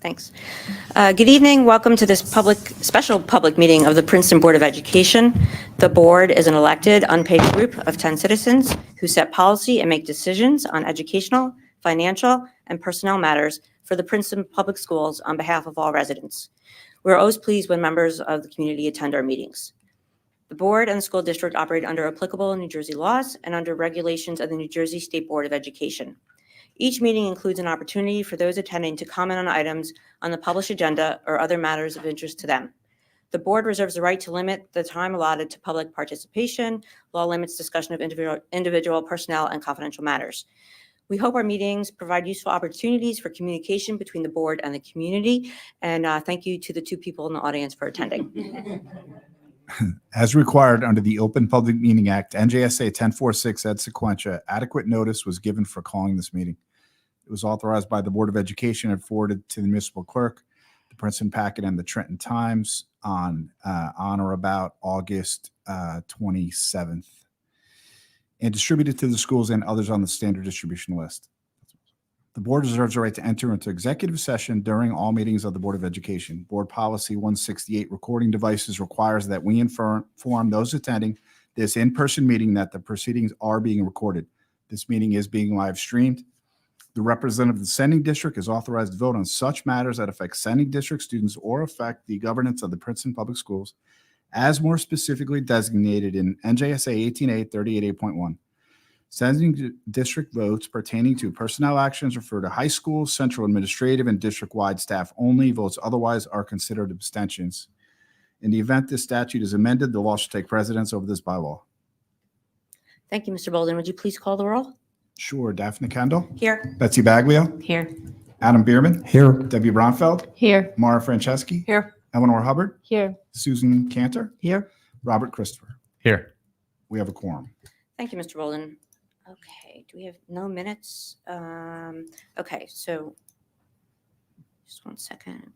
Thanks. Good evening. Welcome to this special public meeting of the Princeton Board of Education. The board is an elected, unpaid group of 10 citizens who set policy and make decisions on educational, financial, and personnel matters for the Princeton Public Schools on behalf of all residents. We're always pleased when members of the community attend our meetings. The board and the school district operate under applicable New Jersey laws and under regulations of the New Jersey State Board of Education. Each meeting includes an opportunity for those attending to comment on items on the published agenda or other matters of interest to them. The board reserves the right to limit the time allotted to public participation. Law limits discussion of individual personnel and confidential matters. We hope our meetings provide useful opportunities for communication between the board and the community. And thank you to the two people in the audience for attending. As required under the Open Public Meeting Act, NJSA 1046 et sequentia, adequate notice was given for calling this meeting. It was authorized by the Board of Education and forwarded to the municipal clerk, the Princeton Packet, and the Trenton Times on or about August 27th, and distributed to the schools and others on the standard distribution list. The board reserves the right to enter into executive session during all meetings of the Board of Education. Board Policy 168, recording devices, requires that we inform those attending this in-person meeting that the proceedings are being recorded. This meeting is being live streamed. The representative of the sending district is authorized to vote on such matters that affect sending district students or affect the governance of the Princeton Public Schools, as more specifically designated in NJSA 18A38.8.1. Sending district votes pertaining to personnel actions refer to high school, central administrative, and district-wide staff only. Votes otherwise are considered abstentions. In the event this statute is amended, the law shall take precedence over this bylaw. Thank you, Mr. Bolden. Would you please call the roll? Sure. Daphne Kendall. Here. Betsy Baglio. Here. Adam Bierman. Here. Debbie Bronfeld. Here. Mara Franceschi. Here. Eleanor Hubbard. Here. Susan Cantor. Here. Robert Christopher. Here. We have a quorum. Thank you, Mr. Bolden. Okay, do we have no minutes? Okay, so just one second.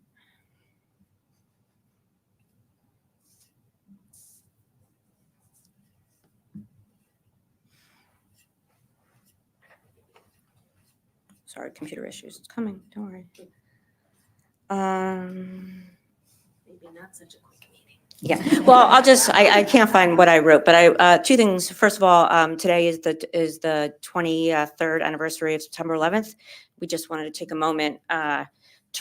Sorry, computer issues. It's coming. Don't worry. Maybe not such a quick meeting. Yeah. Well, I can't find what I wrote, but two things. First of all, today is the 23rd anniversary of September 11th. We just wanted to take a moment to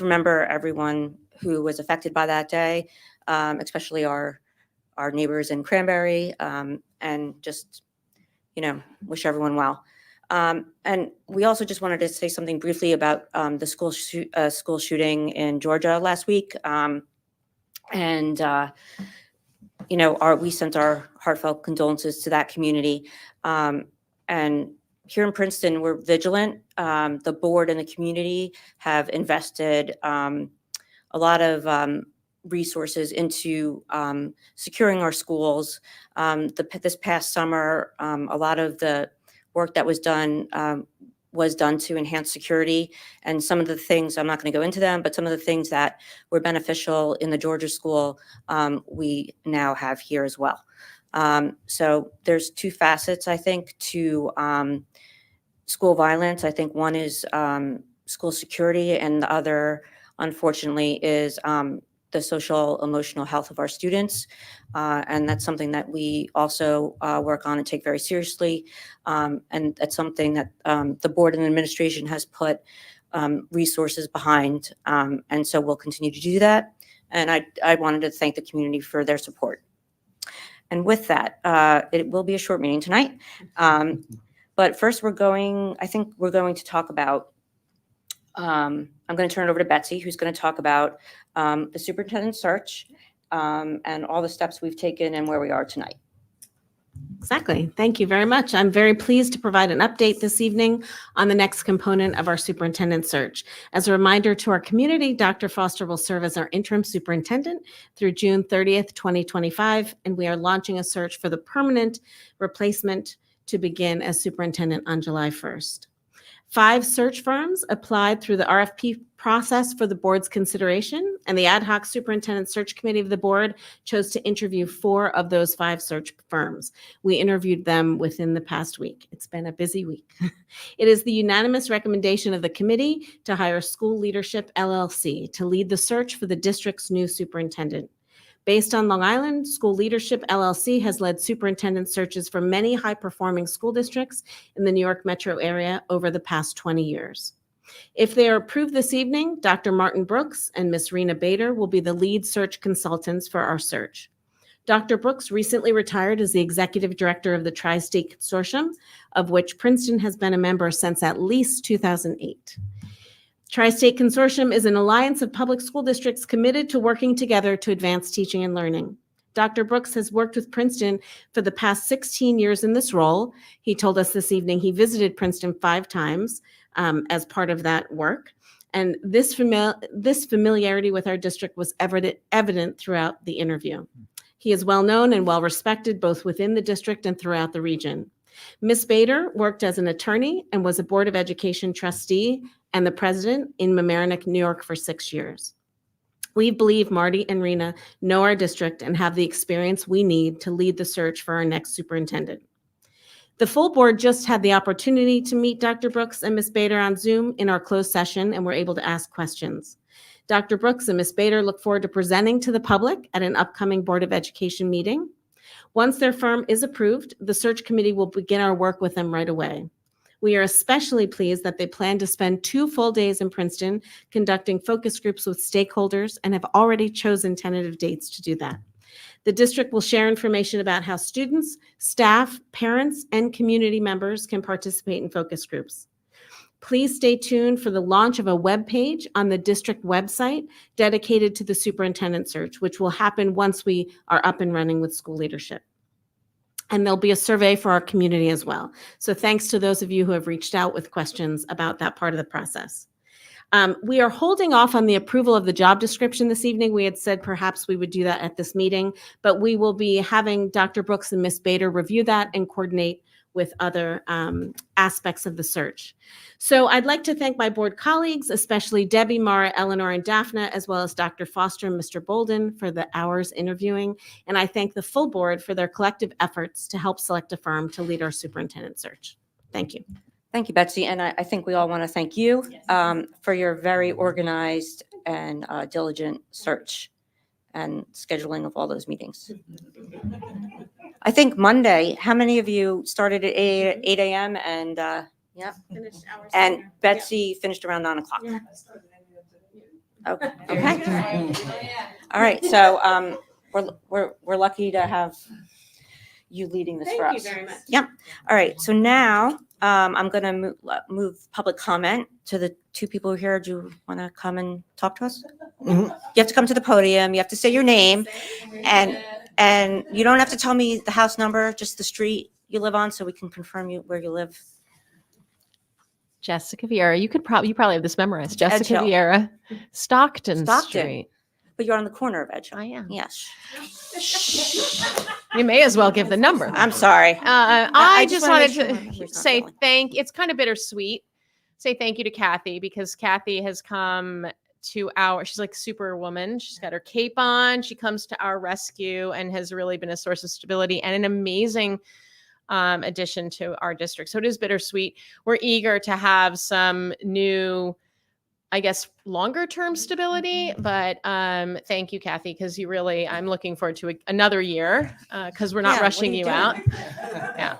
remember everyone who was affected by that day, especially our neighbors in Cranberry, and just, wish everyone well. And we also just wanted to say something briefly about the school shooting in Georgia last week. We sent our heartfelt condolences to that community. And here in Princeton, we're vigilant. The board and the community have invested a lot of resources into securing our schools. This past summer, a lot of the work that was done to enhance security. And some of the things, I'm not going to go into them, but some of the things that were beneficial in the Georgia school, we now have here as well. So there's two facets, I think, to school violence. I think one is school security, and the other, unfortunately, is the social emotional health of our students. And that's something that we also work on and take very seriously. And that's something that the board and administration has put resources behind. And so we'll continue to do that. And I wanted to thank the community for their support. And with that, it will be a short meeting tonight. But first we're going to talk about, I'm going to turn it over to Betsy, who's going to talk about the superintendent search and all the steps we've taken and where we are tonight. Exactly. Thank you very much. I'm very pleased to provide an update this evening on the next component of our superintendent search. As a reminder to our community, Dr. Foster will serve as our interim superintendent through June 30th, 2025, and we are launching a search for the permanent replacement to begin as superintendent on July 1st. 5 search firms applied through the RFP process for the board's consideration, and the ad hoc superintendent search committee of the board chose to interview 4 of those 5 search firms. We interviewed them within the past week. It's been a busy week. It is the unanimous recommendation of the committee to hire School Leadership LLC to lead the search for the district's new superintendent. Based on Long Island, School Leadership LLC has led superintendent searches for many high-performing school districts in the New York metro area over the past 20 years. If they are approved this evening, Dr. Martin Brooks and Ms. Rena Bader will be the lead search consultants for our search. Dr. Brooks recently retired as the executive director of the Tri-State Consortium, of which Princeton has been a member since at least 2008. Tri-State Consortium is an alliance of public school districts committed to working together to advance teaching and learning. Dr. Brooks has worked with Princeton for the past 16 years in this role. He told us this evening he visited Princeton 5 times as part of that work. And this familiarity with our district was evident throughout the interview. He is well known and well respected both within the district and throughout the region. Ms. Bader worked as an attorney and was a Board of Education trustee and the president in Mamaroneck, New York for 6 years. We believe Marty and Rena know our district and have the experience we need to lead the search for our next superintendent. The full board just had the opportunity to meet Dr. Brooks and Ms. Bader on Zoom in our closed session and were able to ask questions. Dr. Brooks and Ms. Bader look forward to presenting to the public at an upcoming Board of Education meeting. Once their firm is approved, the search committee will begin our work with them right away. We are especially pleased that they plan to spend 2 full days in Princeton conducting focus groups with stakeholders and have already chosen tentative dates to do that. The district will share information about how students, staff, parents, and community members can participate in focus groups. Please stay tuned for the launch of a web page on the district website dedicated to the superintendent search, which will happen once we are up and running with school leadership. And there'll be a survey for our community as well. So thanks to those of you who have reached out with questions about that part of the process. We are holding off on the approval of the job description this evening. We had said perhaps we would do that at this meeting, but we will be having Dr. Brooks and Ms. Bader review that and coordinate with other aspects of the search. So I'd like to thank my board colleagues, especially Debbie, Mara, Eleanor, and Daphne, as well as Dr. Foster and Mr. Bolden for the hours interviewing. And I thank the full board for their collective efforts to help select a firm to lead our superintendent search. Thank you. Thank you, Betsy. And I think we all want to thank you for your very organized and diligent search and scheduling of all those meetings. I think Monday, how many of you started at 8 a.m. and and Betsy finished around 9 o'clock? Yeah. Okay. Okay. All right. So we're lucky to have you leading this for us. Thank you very much. Yep. All right. So now I'm going to move public comment to the 2 people here. Do you want to come and talk to us? Mhm. You have to come to the podium. You have to say your name, and you don't have to tell me the house number, just the street you live on, so we can confirm where you live. Jessica Vieira. You probably have this memorized. Jessica Hill. Vieira, Stockton Stockton. Street. But you're on the corner of Edge. I am. Yes. You may as well give the number. I'm sorry. I just wanna wanted make sure to my memory's not say failing. it's kind of bittersweet. Say thank you to Kathy because Kathy has come to she's like superwoman. She's got her cape on. She comes to our rescue and has really been a source of stability and an amazing addition to our district. So it is bittersweet. We're eager to have some new, I guess, longer term stability, but thank you, Kathy, because I'm looking forward to another year because we're not Yeah, rushing what are you you out. Yeah.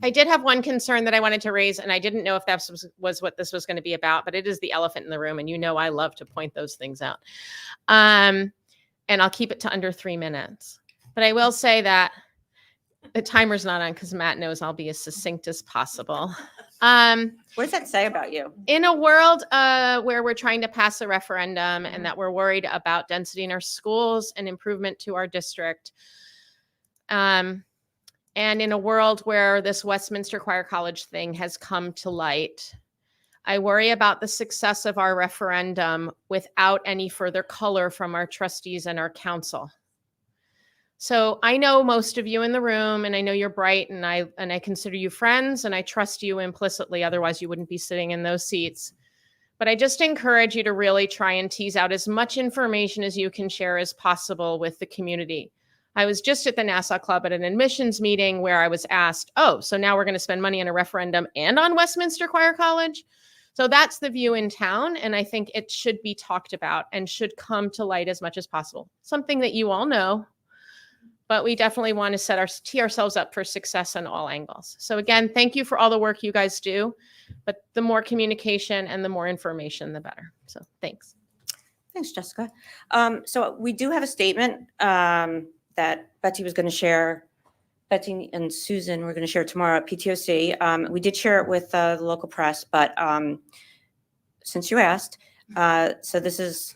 I did have one concern that I wanted to raise, and I didn't know if that was what this was going to be about, but it is the elephant in the room, and I love to point those things out. And I'll keep it to under 3 minutes. But I will say that the timer's not on because Matt knows I'll be as succinct as possible. What does that say about you? In a world where we're trying to pass a referendum and that we're worried about density in our schools and improvement to our district, and in a world where this Westminster Choir College thing has come to light, I worry about the success of our referendum without any further color from our trustees and our council. So I know most of you in the room, and I know you're bright, and I consider you friends, and I trust you implicitly. Otherwise, you wouldn't be sitting in those seats. But I just encourage you to really try and tease out as much information as you can share as possible with the community. I was just at the Nassau Club at an admissions meeting where I was asked, oh, so now we're going to spend money on a referendum and on Westminster Choir College? So that's the view in town, and I think it should be talked about and should come to light as much as possible. Something that you all know, but we definitely want to tee ourselves up for success on all angles. So again, thank you for all the work you guys do, but the more communication and the more information, the better. So thanks. Thanks, Jessica. So we do have a statement that Betsy was going to share. Betsy and Susan were going to share tomorrow at PTOC. We did share it with the local press, but since you asked, so this is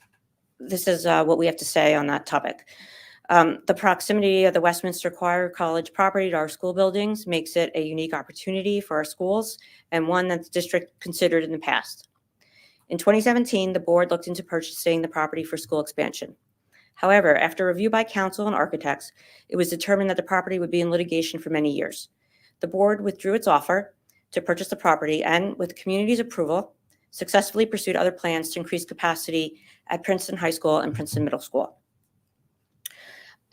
what we have to say on that topic. The proximity of the Westminster Choir College property to our school buildings makes it a unique opportunity for our schools and one that the district considered in the past. In 2017, the board looked into purchasing the property for school expansion. However, after review by council and architects, it was determined that the property would be in litigation for many years. The board withdrew its offer to purchase the property and, with the community's approval, successfully pursued other plans to increase capacity at Princeton High School and Princeton Middle School.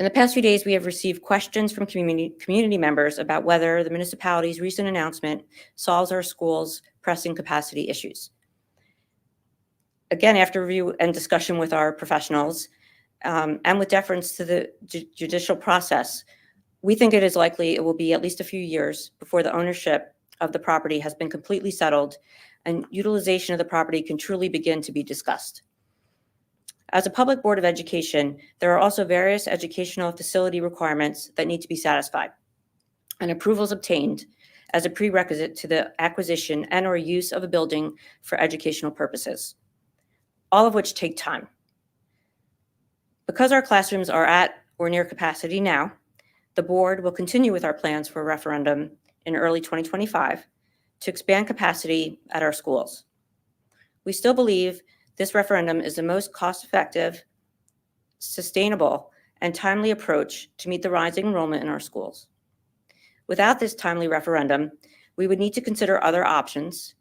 In the past few days, we have received questions from community members about whether the municipality's recent announcement solves our schools' pressing capacity issues. Again, after review and discussion with our professionals, and with deference to the judicial process, we think it is likely it will be at least a few years before the ownership of the property has been completely settled and utilization of the property can truly begin to be discussed. As a public board of education, there are also various educational facility requirements that need to be satisfied and approvals obtained as a prerequisite to the acquisition and or use of a building for educational purposes, all of which take time. Because our classrooms are at or near capacity now, the board will continue with our plans for a referendum in early 2025 to expand capacity at our schools. We still believe this referendum is the most cost-effective, sustainable, and timely approach to meet the rising enrollment in our schools. Without this timely referendum, we would need to consider other options,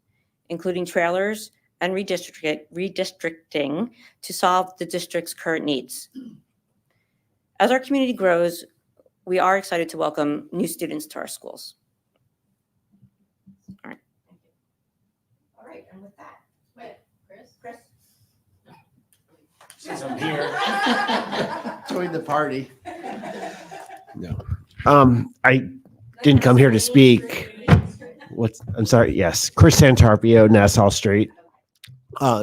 including trailers and redistricting to solve the district's current needs. As our community grows, we are excited to welcome new students to our schools. All right. Thank you. All right, and with that, Chris. Since I'm here, join the party. No, I didn't come here to speak. I'm sorry. Yes, Chris Santarpio, Nassau Street.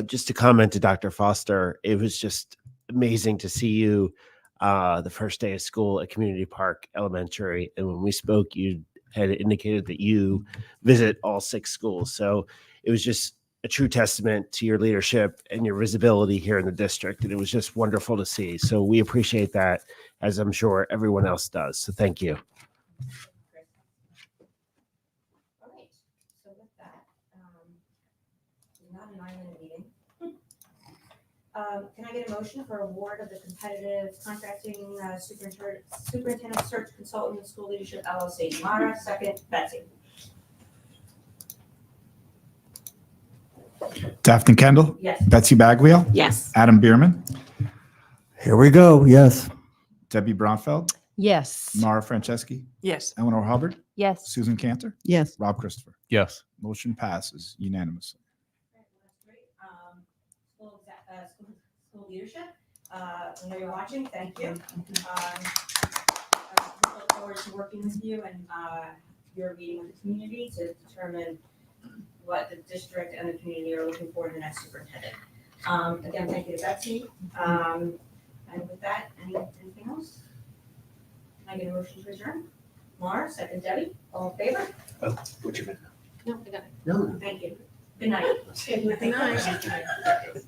Just to comment to Dr. Foster, it was just amazing to see you the first day of school at Community Park Elementary. And when we spoke, you had indicated that you visit all 6 schools. So it was just a true testament to your leadership and your visibility here in the district. And it was just wonderful to see. So we appreciate that, as I'm sure everyone else does. So thank you. All right, so with that, not an island meeting. Can I get a motion for award of the competitive contracting superintendent search consultant school leadership LLC? Mara, second, Betsy. Daphne Kendall, Yes. Betsy Bagwheel, Yes. Adam Bierman, Here we go. Yes. Debbie Bronfeld, Yes. Mara Franceschi, Yes. Eleanor Hubbard, Yes. Susan Cantor, Yes. Rob Christopher. Yes. Motion passes unanimously. That's great. School leadership, I know you're watching, thank you. I look forward to working with you and your meeting with the community to determine what the district and the community are looking for in the next superintendent. Again, thank you to Betsy. And with that, anything else? Can I get a motion to adjourn? Mara, second, Debbie, all in favor? Oh, what's your name? No, I got it. No. Thank you. Good night. Good night.